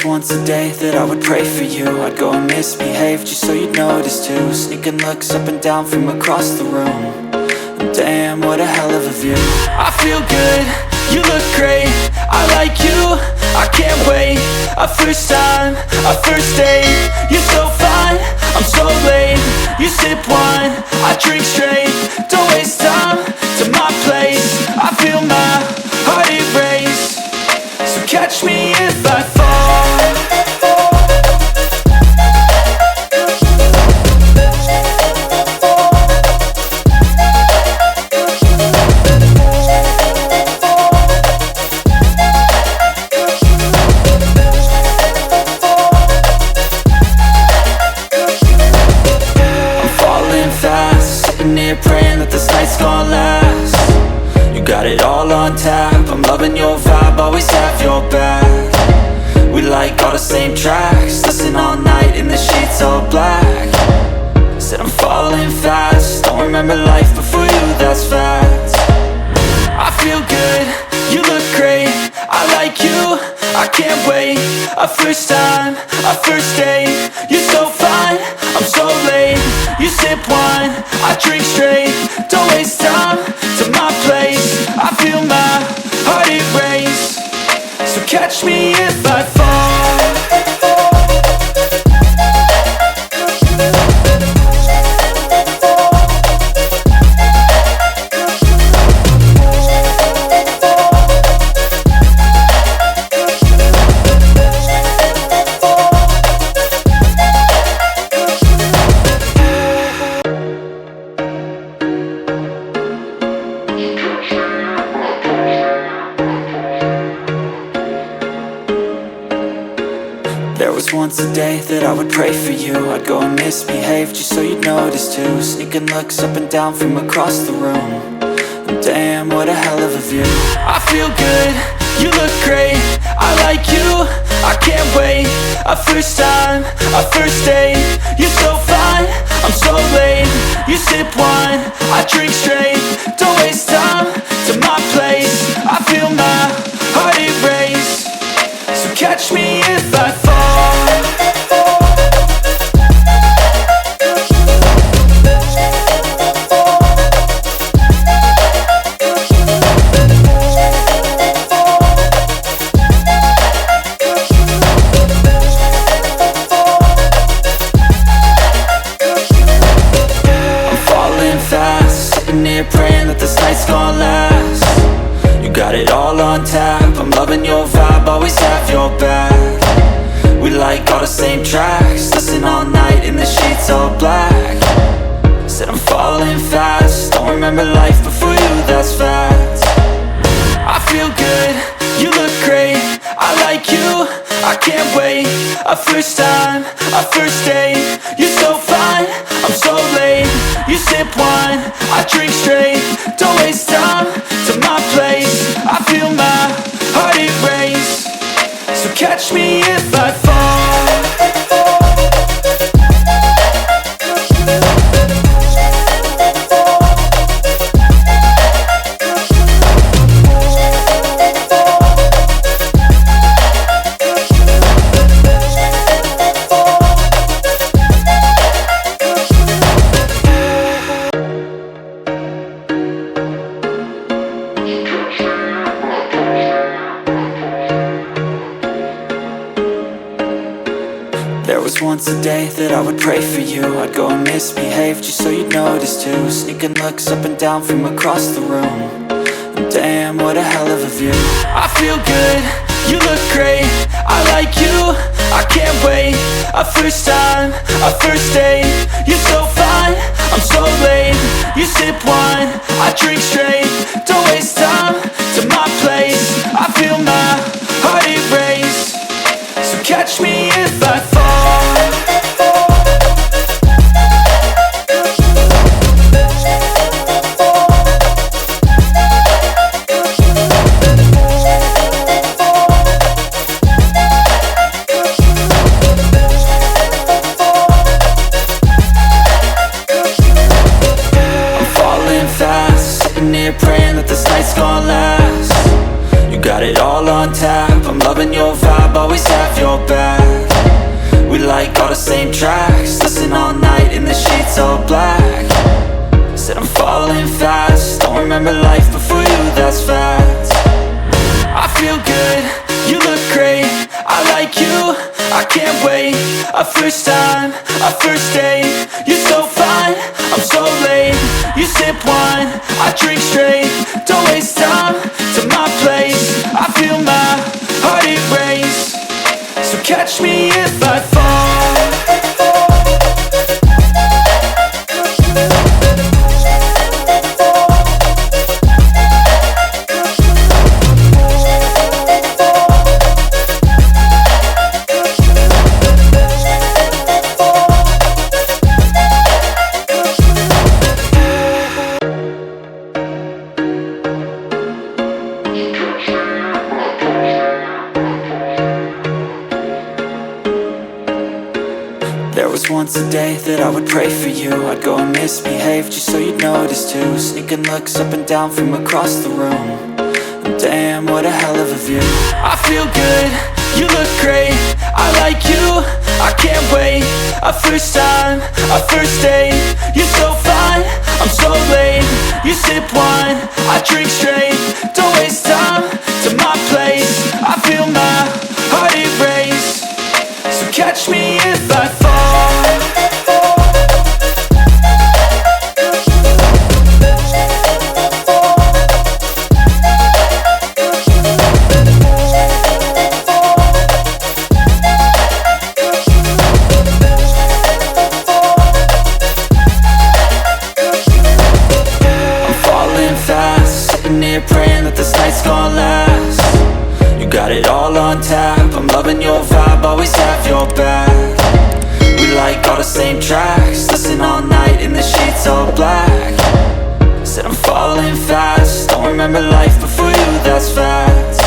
was once a day that I would pray for you. I'd go and misbehave just so you'd notice too. Sneaking looks up and down from across the room. And damn, what a hell of a view. I feel good, you look great, I like you, I can't wait. A first time, a first date. You're so fine, I'm so late. You sip wine, I drink straight. Don't waste time to my place. I feel my heart erase. So catch me if I fall. Praying that this night's gonna last. You got it all on tap, I'm loving your vibe, always have your back. We like all the same tracks, listen all night in the sheets all black. Said I'm falling fast, don't remember life before you, that's fact. I feel good, you look great, I like you, I can't wait. A first time, a first date. You're so fine, I'm so late. You sip wine, I drink straight. Don't waste time to my place. I feel my heart erase. So catch me if I fall. There was once a day that I would pray for you. I'd go and misbehave just so you'd notice too. Sneaking looks up and down from across the room. And damn, what a hell of a view. I feel good, you look great, I like you, I can't wait. A first time, a first date. You're so fine, I'm so late. You sip wine, I drink straight. Don't waste time to my place. I feel my heart erase. So catch me if I fall. Praying that this night's gonna last. You got it all on tap, I'm loving your vibe, always have your back. We like all the same tracks, listen all night in the sheets all black. Said I'm falling fast, don't remember life before you, that's fact. I feel good, you look great, I like you, I can't wait. A first time, a first date. You're so fine, I'm so late. You sip wine, I drink straight. Don't waste time to my place. I feel my heart erase. So catch me if I fall. There was once a day that I would pray for you. I'd go and misbehave just so you'd notice too. Sneaking looks up and down from across the room. And damn, what a hell of a view. I feel good, you look great, I like you, I can't wait. A first time, a first date. You're so fine, I'm so late. You sip wine, I drink straight. Don't waste time to my place. I feel my heart erase. So catch me if I fall. I'm falling fast, sitting here praying that this night's gonna last. You got it all on tap. I'm loving your vibe, always have your back. We like all the same tracks, listen all night in the sheets all black. Said I'm falling fast, don't remember life before you, that's fact. I feel good, you look great, I like you, I can't wait. A first time, a first date, you're so fine, I'm so late. You sip wine, I drink straight, don't waste time to my place. I feel my heart erase, so catch me if I fall. There was once a day that I would pray for you. I'd go and misbehave just so you'd notice too. Sneaking looks up and down from across the room. And damn, what a hell of a view. I feel good, you look great, I like you, I can't wait. A first time, a first date, you're so fine, I'm so late. You sip wine, I drink straight, don't waste time to my place. I feel my heart erase, so catch me if I fall. Praying that this night's gonna last. You got it all on tap, I'm loving your vibe, always have your back. We like all the same tracks, listen all night in the sheets all black. Said I'm falling fast, don't remember life before you, that's fact.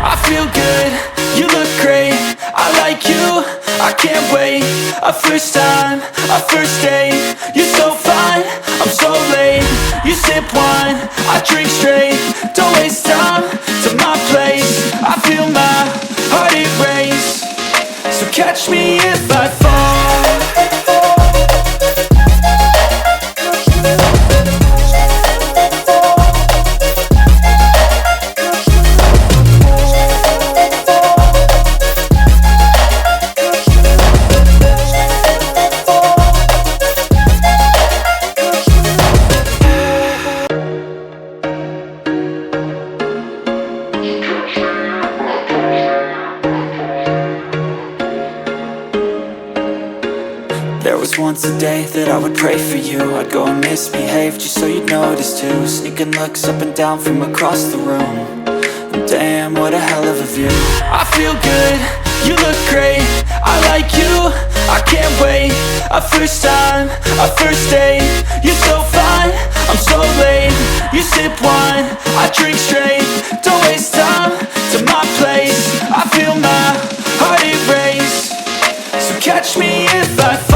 I feel good, you look great, I like you, I can't wait. A first time, a first date, you're so fine, I'm so late. You sip wine, I drink straight, don't waste time to my place. I feel my heart erase, so catch me if I fall. There was once a day that I would pray for you. I'd go and misbehave just so you'd notice too. Sneaking looks up and down from across the room. And damn, what a hell of a view. I feel good, you look great, I like you, I can't wait. A first time, a first date, you're so fine, I'm so late. You sip wine, I drink straight, don't waste time to my place. I feel my heart erase, so catch me if I fall.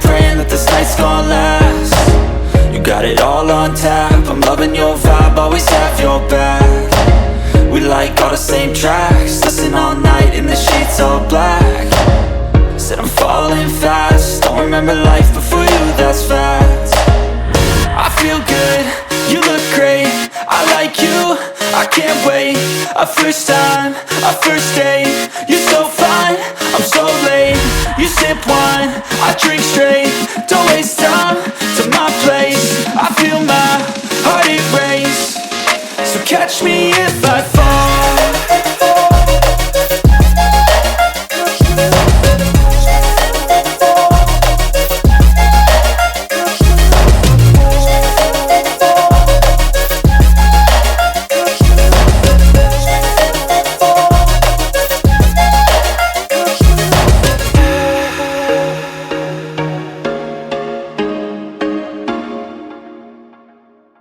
Praying that this night's gonna last. You got it all on tap, I'm loving your vibe, always have your back. We like all the same tracks, listen all night in the sheets all black. Said I'm falling fast, don't remember life before you, that's fact. I feel good, you look great, I like you, I can't wait. A first time, a first date, you're so fine, I'm so late. You sip wine, I drink straight,